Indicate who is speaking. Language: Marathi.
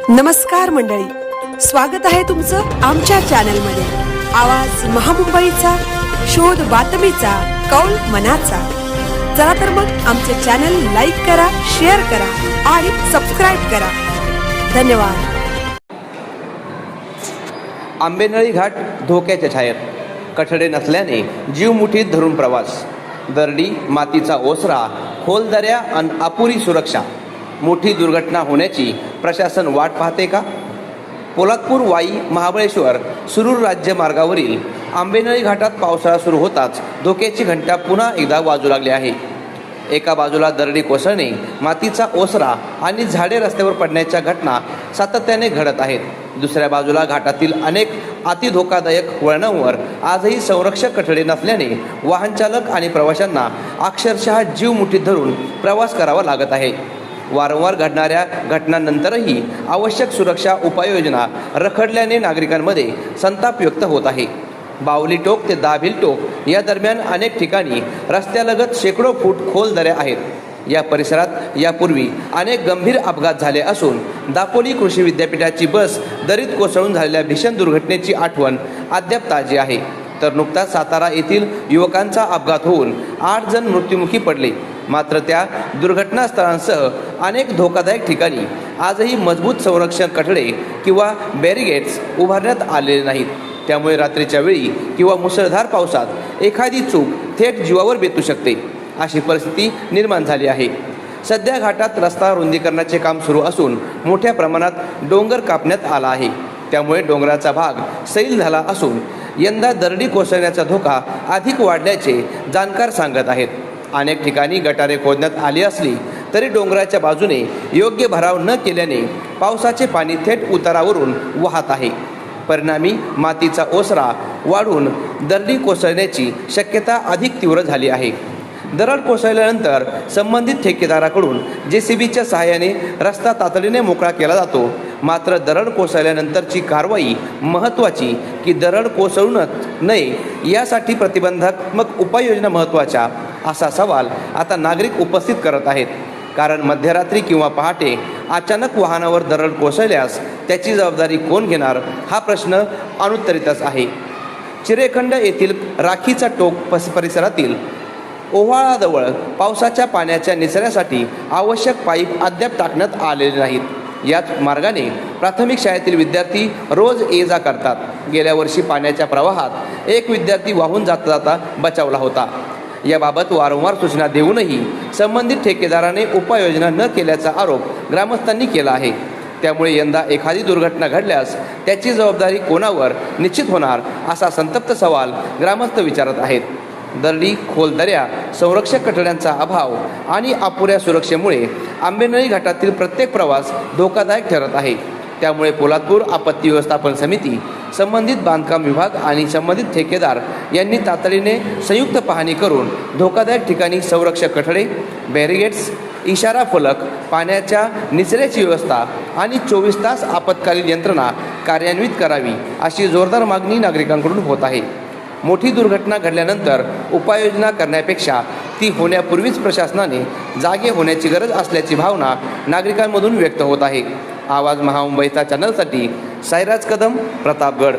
Speaker 1: नमस्कार मंडळी, स्वागत आहे तुमचं आमच्या चॅनलमध्ये। आवाज महामुंबईचा, शोध बातमीचा, कौल मनाचा। चला तर मग आमचे चॅनल लाईक करा, शेअर करा आणि सबस्क्राइब करा। धन्यवाद।
Speaker 2: आंबेनळी घाट धोक्याच्या छायेत, कठडे नसल्याने जीव मुठीत धरून प्रवास, दरडी मातीचा ओसरा, खोल दऱ्या अन अपुरी सुरक्षा, मोठी दुर्घटना होण्याची प्रशासन वाट पाहते का? पोलादपूर वाई महाबळेश्वर सुरूर राज्य मार्गावरील आंबेनळी घाटात पावसाळा सुरू होताच धोक्याची घंटा पुन्हा एकदा वाजू लागली आहे। एका बाजूला दरडी कोसळणे, मातीचा ओसरा आणि झाडे रस्त्यावर पडण्याच्या घटना सातत्याने घडत आहेत। दुसऱ्या बाजूला घाटातील अनेक अतिधोकादायक वळणांवर आजही संरक्षक कठडे नसल्याने वाहनचालक आणि प्रवाशांना अक्षरशः जीव मुठीत धरून प्रवास करावा लागत आहे। वारंवार घडणाऱ्या घटनांनंतरही आवश्यक सुरक्षा उपाययोजना रखडल्याने नागरिकांमध्ये संताप व्यक्त होत आहे। बावली टोक ते दाभिल टोक या दरम्यान अनेक ठिकाणी रस्त्यालगत शेकडो फूट खोल दऱ्या आहेत। या परिसरात यापूर्वी अनेक गंभीर अपघात झाले असून दापोली कृषी विद्यापीठाची बस दरीत कोसळून झालेल्या भीषण दुर्घटनेची आठवण अद्याप ताजी आहे। तर नुकताच सातारा येथील युवकांचा अपघात होऊन 8 जण मृत्युमुखी पडले। मात्र त्या दुर्घटनास्थळांसह अनेक धोकादायक ठिकाणी आजही मजबूत संरक्षण कठडे किंवा बॅरिगेट्स उभारण्यात आलेले नाहीत। त्यामुळे रात्रीच्या वेळी किंवा मुसळधार पावसात एखादी चूक थेट जीवावर बेतू शकते, अशी परिस्थिती निर्माण झाली आहे। सध्या घाटात रस्ता रुंदीकरणाचे काम सुरू असून मोठ्या प्रमाणात डोंगर कापण्यात आला आहे। त्यामुळे डोंगराचा भाग सैल झाला असून यंदा दरडी कोसळण्याचा धोका अधिक वाढल्याचे जाणकार सांगत आहेत। अनेक ठिकाणी गटारे खोदण्यात आली असली तरी डोंगराच्या बाजूने योग्य भराव न केल्याने पावसाचे पाणी थेट उतारावरून वाहत आहे। परिणामी मातीचा ओसरा वाढून दरडी कोसळण्याची शक्यता अधिक तीव्र झाली आहे। दरड कोसळल्यानंतर संबंधित ठेकेदाराकडून JCBच्या सहाय्याने रस्ता तातडीने मोकळा केला जातो। मात्र दरड कोसळल्यानंतरची कारवाई महत्त्वाची की दरड कोसळूनच नये यासाठी प्रतिबंधात्मक उपाययोजना महत्त्वाच्या, असा सवाल आता नागरिक उपस्थित करत आहेत। कारण मध्यरात्री किंवा पहाटे अचानक वाहनावर दरड कोसळल्यास त्याची जबाबदारी कोण घेणार, हा प्रश्न अनुत्तरितच आहे। चिरेखंड येथील राखीचा टोक परिसरातील ओव्हाळाजवळ पावसाच्या पाण्याच्या निचऱ्यासाठी आवश्यक पाईप अद्याप टाकण्यात आलेले नाहीत। याच मार्गाने प्राथमिक शाळेतील विद्यार्थी रोज ये जा करतात। गेल्या वर्षी पाण्याच्या प्रवाहात एक विद्यार्थी वाहून जाता बचावला होता। याबाबत वारंवार सूचना देऊनही संबंधित ठेकेदाराने उपाययोजना न केल्याचा आरोप ग्रामस्थांनी केला आहे। त्यामुळे यंदा एखादी दुर्घटना घडल्यास त्याची जबाबदारी कोणावर निश्चित होणार, असा संतप्त सवाल ग्रामस्थ विचारत आहेत। दरडी, खोल दऱ्या, संरक्षक कठड्यांचा अभाव आणि अपुऱ्या सुरक्षेमुळे आंबेनळी घाटातील प्रत्येक प्रवास धोकादायक ठरत आहे। त्यामुळे पोलादपूर आपत्ती व्यवस्थापन समिती, संबंधित बांधकाम विभाग आणि संबंधित ठेकेदार यांनी तातडीने संयुक्त पाहणी करून धोकादायक ठिकाणी संरक्षक कठडे, बॅरिगेट्स, इशारा फलक, पाण्याच्या निचऱ्याची व्यवस्था आणि 24 तास आपत्कालीन यंत्रणा कार्यान्वित करावी, अशी जोरदार मागणी नागरिकांकडून होत आहे। मोठी दुर्घटना घडल्यानंतर उपाययोजना करण्यापेक्षा ती होण्यापूर्वीच प्रशासनाने जागे होण्याची गरज असल्याची भावना नागरिकांमधून व्यक्त होत आहे। आवाज महामुंबईचा चॅनलसाठी साईराज कदम, प्रतापगड।